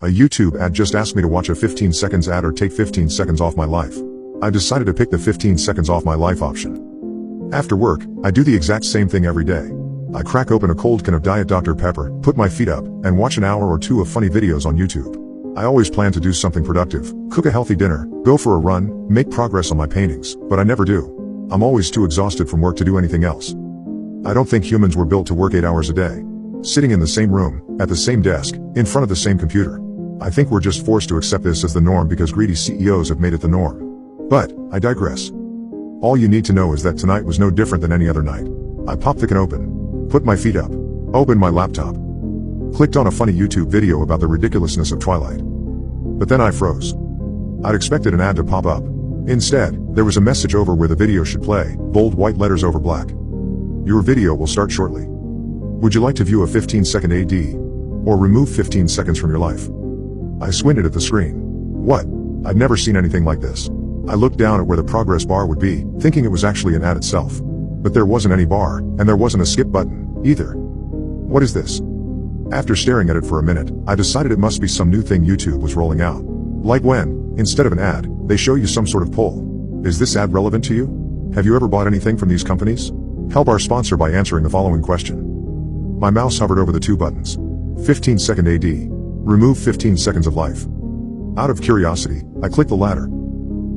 A YouTube ad just asked me to watch a 15 seconds ad or take 15 seconds off my life. I decided to pick the 15 seconds off my life option. After work, I do the exact same thing every day. I crack open a cold can of Diet Dr. Pepper, put my feet up, and watch an hour or two of funny videos on YouTube. I always plan to do something productive, cook a healthy dinner, go for a run, make progress on my paintings, but I never do. I'm always too exhausted from work to do anything else. I don't think humans were built to work 8 hours a day, sitting in the same room, at the same desk, in front of the same computer. I think we're just forced to accept this as the norm because greedy CEOs have made it the norm. But, I digress. All you need to know is that tonight was no different than any other night. I popped the can open, put my feet up, opened my laptop, clicked on a funny YouTube video about the ridiculousness of Twilight. But then I froze. I'd expected an ad to pop up. Instead, there was a message over where the video should play, bold white letters over black. Your video will start shortly. Would you like to view a 15-second AD? Or remove 15 seconds from your life? I squinted at the screen. What? I'd never seen anything like this. I looked down at where the progress bar would be, thinking it was actually an ad itself. But there wasn't any bar, and there wasn't a skip button, either. What is this? After staring at it for a minute, I decided it must be some new thing YouTube was rolling out. Like when, instead of an ad, they show you some sort of poll. Is this ad relevant to you? Have you ever bought anything from these companies? Help our sponsor by answering the following question. My mouse hovered over the two buttons. 15-second AD. Remove 15 seconds of life. Out of curiosity, I clicked the latter.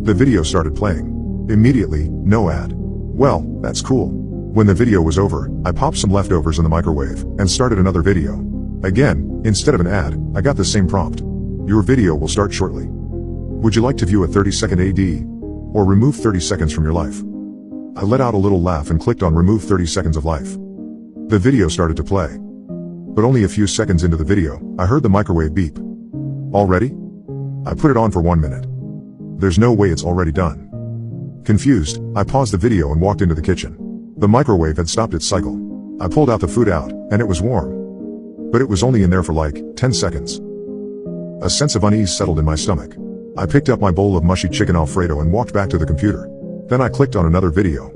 The video started playing. Immediately, no ad. Well, that's cool. When the video was over, I popped some leftovers in the microwave, and started another video. Again, instead of an ad, I got the same prompt. Your video will start shortly. Would you like to view a 30-second AD? Or remove 30 seconds from your life? I let out a little laugh and clicked on remove 30 seconds of life. The video started to play. But only a few seconds into the video, I heard the microwave beep. Already? I put it on for 1 minute. There's no way it's already done. Confused, I paused the video and walked into the kitchen. The microwave had stopped its cycle. I pulled out the food out, and it was warm. But it was only in there for like 10 seconds. A sense of unease settled in my stomach. I picked up my bowl of mushy chicken Alfredo and walked back to the computer. Then I clicked on another video.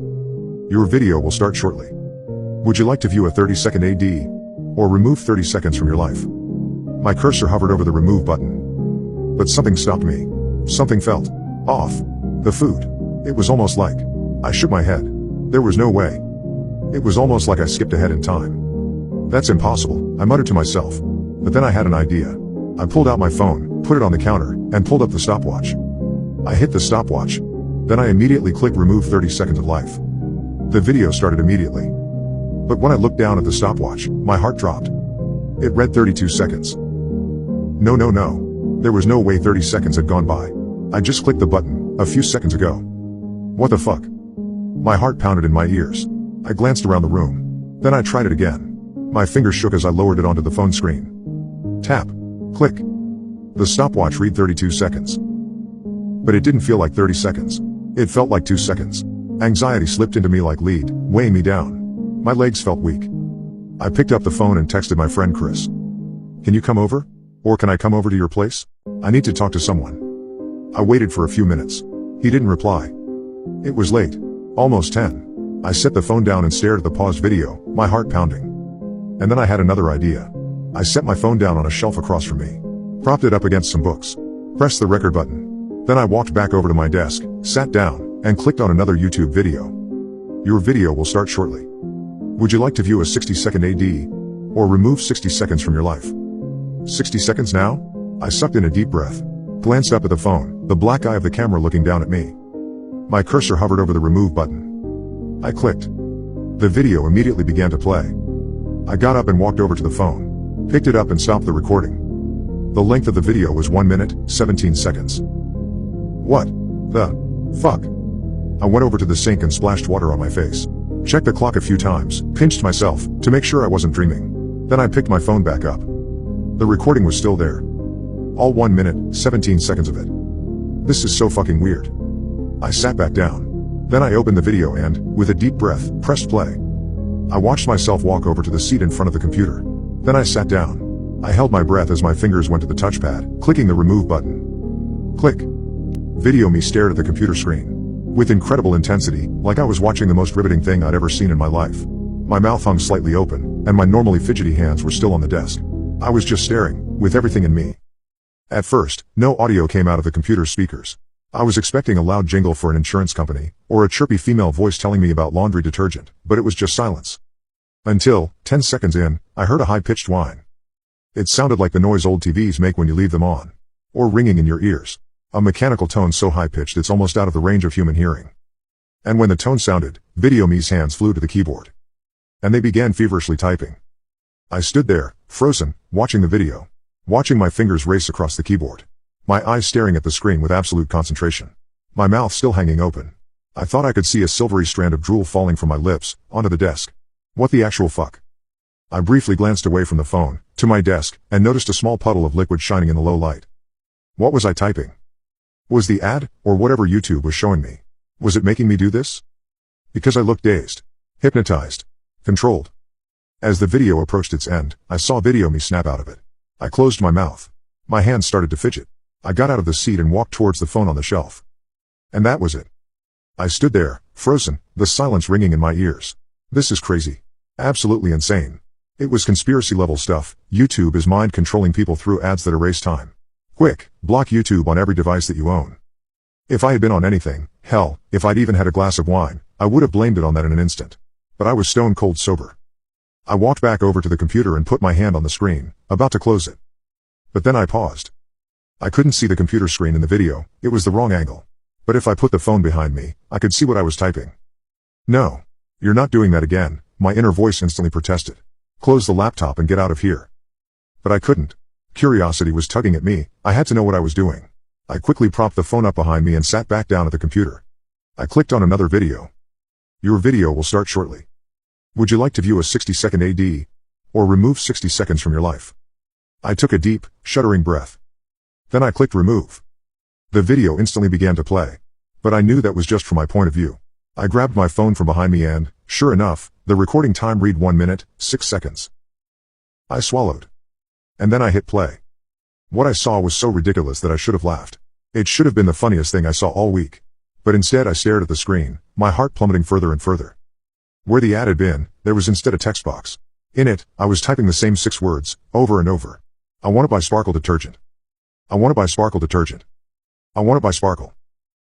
Your video will start shortly. Would you like to view a 30-second AD? Or remove 30 seconds from your life? My cursor hovered over the remove button. But something stopped me. Something felt off. The food. It was almost like I shook my head. There was no way. It was almost like I skipped ahead in time. That's impossible, I muttered to myself. But then I had an idea. I pulled out my phone, put it on the counter, and pulled up the stopwatch. I hit the stopwatch. Then I immediately clicked remove 30 seconds of life. The video started immediately. But when I looked down at the stopwatch, my heart dropped. It read 32 seconds. No. There was no way 30 seconds had gone by. I just clicked the button, a few seconds ago. What the fuck? My heart pounded in my ears. I glanced around the room. Then I tried it again. My fingers shook as I lowered it onto the phone screen. Tap. Click. The stopwatch read 32 seconds. But it didn't feel like 30 seconds. It felt like 2 seconds. Anxiety slipped into me like lead, weighing me down. My legs felt weak. I picked up the phone and texted my friend Chris. Can you come over? Or can I come over to your place? I need to talk to someone. I waited for a few minutes. He didn't reply. It was late. Almost 10. I set the phone down and stared at the paused video, my heart pounding. And then I had another idea. I set my phone down on a shelf across from me, propped it up against some books, pressed the record button. Then I walked back over to my desk, sat down, and clicked on another YouTube video. Your video will start shortly. Would you like to view a 60-second AD? Or remove 60 seconds from your life? 60 seconds now? I sucked in a deep breath, glanced up at the phone, the black eye of the camera looking down at me. My cursor hovered over the remove button. I clicked. The video immediately began to play. I got up and walked over to the phone, picked it up and stopped the recording. The length of the video was 1 minute, 17 seconds. What the fuck? I went over to the sink and splashed water on my face. Checked the clock a few times, pinched myself, to make sure I wasn't dreaming. Then I picked my phone back up. The recording was still there. All 1 minute, 17 seconds of it. This is so fucking weird. I sat back down. Then I opened the video and, with a deep breath, pressed play. I watched myself walk over to the seat in front of the computer. Then I sat down. I held my breath as my fingers went to the touchpad, clicking the remove button. Click. Video me stared at the computer screen. With incredible intensity, like I was watching the most riveting thing I'd ever seen in my life. My mouth hung slightly open, and my normally fidgety hands were still on the desk. I was just staring, with everything in me. At first, no audio came out of the computer's speakers. I was expecting a loud jingle for an insurance company, or a chirpy female voice telling me about laundry detergent, but it was just silence. Until, 10 seconds in, I heard a high-pitched whine. It sounded like the noise old TVs make when you leave them on. Or ringing in your ears. A mechanical tone so high-pitched it's almost out of the range of human hearing. And when the tone sounded, Video Me's hands flew to the keyboard. And they began feverishly typing. I stood there, frozen, watching the video. Watching my fingers race across the keyboard. My eyes staring at the screen with absolute concentration. My mouth still hanging open. I thought I could see a silvery strand of drool falling from my lips, onto the desk. What the actual fuck? I briefly glanced away from the phone, to my desk, and noticed a small puddle of liquid shining in the low light. What was I typing? Was the ad, or whatever YouTube was showing me? Was it making me do this? Because I looked dazed. Hypnotized. Controlled. As the video approached its end, I saw Video Me snap out of it. I closed my mouth. My hands started to fidget. I got out of the seat and walked towards the phone on the shelf. And that was it. I stood there, frozen, the silence ringing in my ears. This is crazy. Absolutely insane. It was conspiracy-level stuff. YouTube is mind-controlling people through ads that erase time. Quick, block YouTube on every device that you own. If I had been on anything, hell, if I'd even had a glass of wine, I would have blamed it on that in an instant. But I was stone cold sober. I walked back over to the computer and put my hand on the screen, about to close it. But then I paused. I couldn't see the computer screen in the video, it was the wrong angle. But if I put the phone behind me, I could see what I was typing. No. You're not doing that again, my inner voice instantly protested. Close the laptop and get out of here. But I couldn't. Curiosity was tugging at me, I had to know what I was doing. I quickly propped the phone up behind me and sat back down at the computer. I clicked on another video. Your video will start shortly. Would you like to view a 60-second AD? Or remove 60 seconds from your life? I took a deep, shuddering breath. Then I clicked remove. The video instantly began to play. But I knew that was just from my point of view. I grabbed my phone from behind me and, sure enough, the recording time read 1 minute, 6 seconds. I swallowed. And then I hit play. What I saw was so ridiculous that I should have laughed. It should have been the funniest thing I saw all week. But instead I stared at the screen, my heart plummeting further and further. Where the ad had been, there was instead a text box. In it, I was typing the same 6 words, over and over. I want to buy Sparkle detergent. I want to buy Sparkle detergent. I want to buy Sparkle.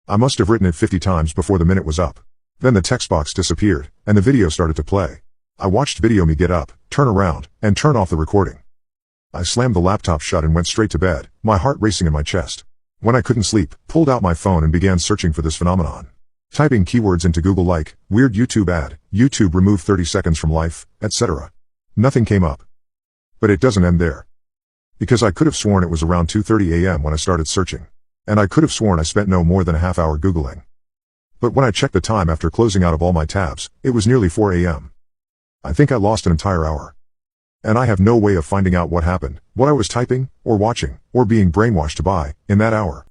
I must have written it 50 times before the minute was up. Then the text box disappeared, and the video started to play. I watched Video Me get up, turn around, and turn off the recording. I slammed the laptop shut and went straight to bed, my heart racing in my chest. When I couldn't sleep, pulled out my phone and began searching for this phenomenon. Typing keywords into Google like, weird YouTube ad, YouTube remove 30 seconds from life, etc. Nothing came up. But it doesn't end there. Because I could have sworn it was around 2:30 a.m. when I started searching. And I could have sworn I spent no more than a half hour Googling. But when I checked the time after closing out of all my tabs, it was nearly 4 a.m. I think I lost an entire hour. And I have no way of finding out what happened, what I was typing, or watching, or being brainwashed to buy, in that hour.